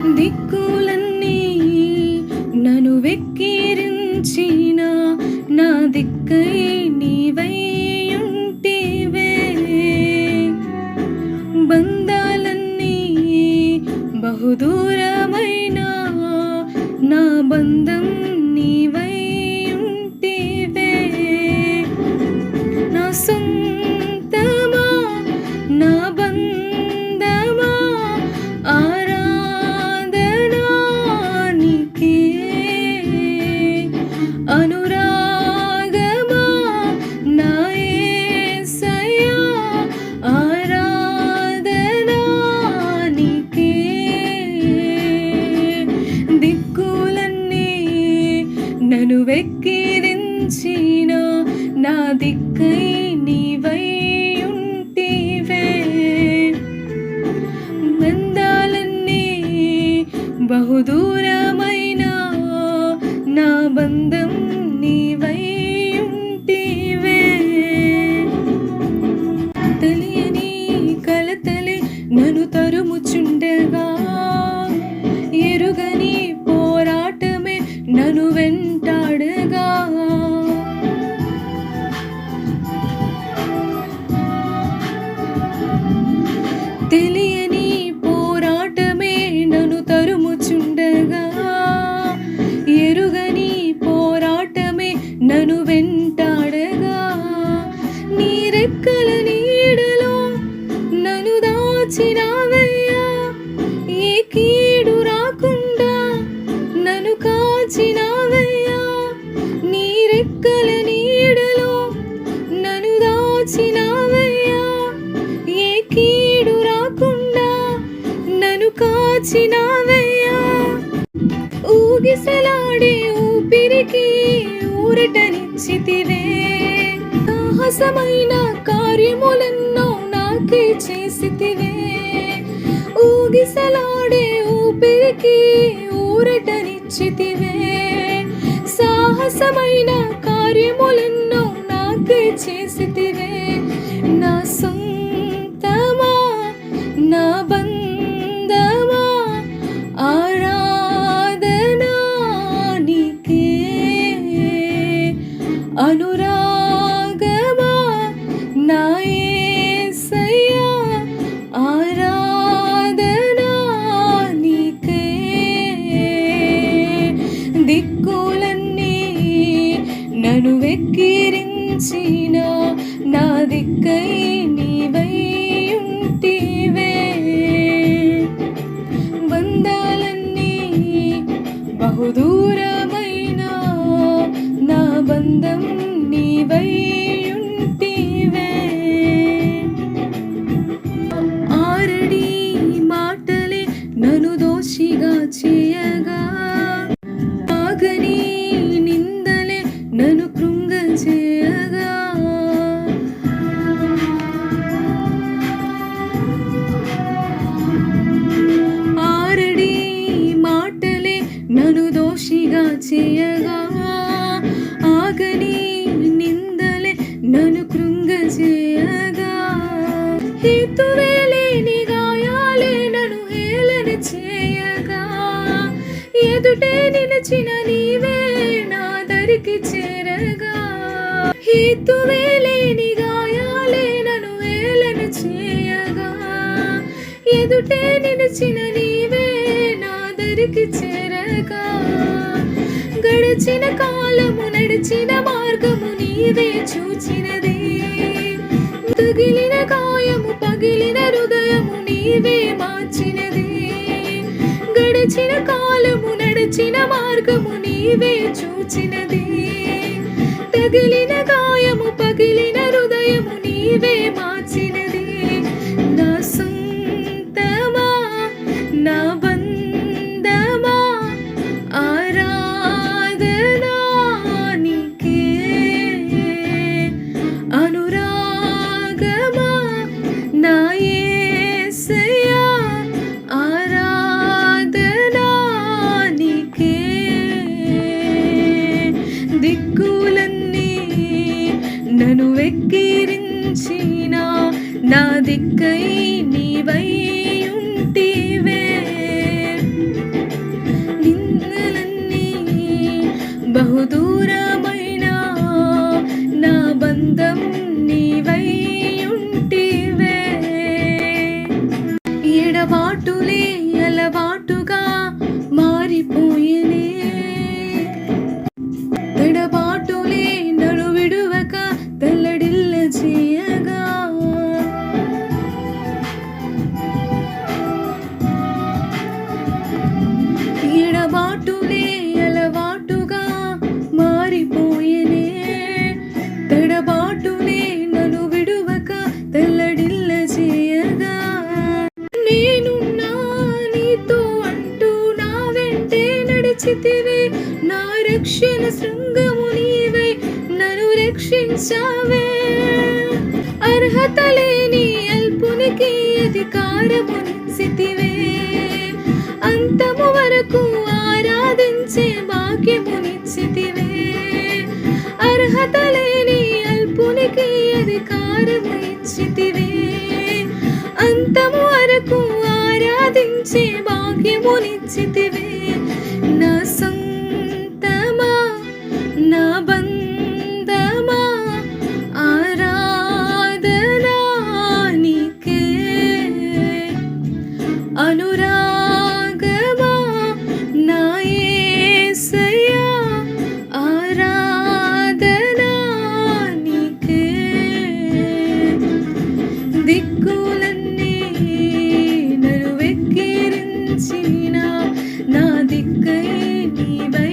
దిక్కులన్నీ నన్ను వెక్కిరించిన నా దిక్కై నీవై ఉంటివే. బంధాలన్నీ బహుదూరమైన నా బంధం నీవై ఉంటివే. నా సొంతమా నా బంధమా ఆరాధనా నీకే. అనురాగమా నా యేసయ్యా ఆరాధనా నీకే. దిక్కులన్నీ నన్ను వెక్కిరించిన నా దిక్కై నీవై ఉంటివే. బంధాలన్నీ బహుదూరమైన నా బంధం నీవై ఉంటివే. తెలియని కలతలే నన్ను తరుముచుండగా, ఎరుగని పోరాటమే నన్ను వెంటాడగా, తెలియని పోరాటమే నన్ను తరుముచుండగా, ఎరుగని పోరాటమే నన్ను వెంటాడగా, నీ రెక్కల నీడలో నన్ను దాచినావయ్యా. ఏ కీడు రాకుండా నన్ను కాచినావయ్యా. నీ రెక్కల నీడలో నన్ను దాచినావయ్యా. ఏ కీడు రాకుండా నన్ను కాచినావయ్యా. ఊగిసలాడే ఊపిరికి ఊరటనిచ్చితివే. సాహసమైన కార్యములెన్నో నాకే చేసితివే. ఊగిసలాడే ఊపిరికి ఊరటనిచ్చితివే. సాహసమైన కార్యములెన్నో నాకే చేసితివే. నా సొంతమా నా బంధమా ఆరాధనా నీకే. అనురాగమా నా యేసయ్యా ఆరాధనా నీకే. దిక్కులన్నీ నన్ను వెక్కిరించిన నా దిక్కై నీవై ఉంటివే. బంధాలన్నీ బహుదూరమైన నా బంధం నీవై ఉంటివే. ఆరడి మాటలే నన్ను దోషిగా చేయగా, ఆగని నిందలే నన్ను కృంగచేయగా, ఆరడి మాటలే నన్ను దోషిగా చేయగా, ఆగని నిందలే నన్ను కృంగచేయగా, హేతువే లేని గాయాలే నన్ను హేళన చేయగా, ఎదుటే నిలిచిన నీవే నా దరికి చేరగా, హేతువే లేని గాయాలే నన్ను హేళన చేయగా, ఎదుటే నిలిచిన నీవే నా దరికి చేరగా, గడిచిన కాలము నడిచిన మార్గము నీవే చూచినదే, తగిలిన గాయము పగిలిన హృదయము నీవే మార్చినదే, గడిచిన కాలము నడిచిన మార్గము నీవే చూచినదే, తగిలిన గాయము పగిలిన హృదయము నీవే మార్చినదే. నా సొంతమా నా బంధమా ఆరాధనా నీకే. అనురాగమా నా యేసయ్యా ఆరాధనా నీకే. దిక్కులన్నీ నన్ను వెక్కిరించిన నా దిక్కై నీవై ఉంటివే. తడబాటుగా మారిపోయేనే. తడబాటులే నన్ను విడువక తల్లడిల్ల చేయగా, ఎడబాటులే అలవాటుగా మారిపోయేనే. తడబాటులే నన్ను విడువక తల్లడిల్ల చేయగా, నేనున్నా నీతో అంటూ నా వెంటే నడిచితివి. నా రక్షణ శృంగము నీవై నన్ను రక్షించావే. అర్హత లేని అల్పునికి అధికారమునిచ్చితివే. అంతము వరకు ఆరాధించే భాగ్యమునిచ్చితివే. అర్హత లేని అల్పునికి అధికారము ఇచ్చితివే. అంతము వరకు ఆరాధించే భాగ్యమునిచ్చితివే. నా సొంతమా నా బంధమా ఆరాధనా నీకే. అనురాగమా నా యేసయ్యా ఆరాధనా నీకే. దిక్కులన్నీ నన్ను వెక్కిరించిన నా దిక్కై నీవై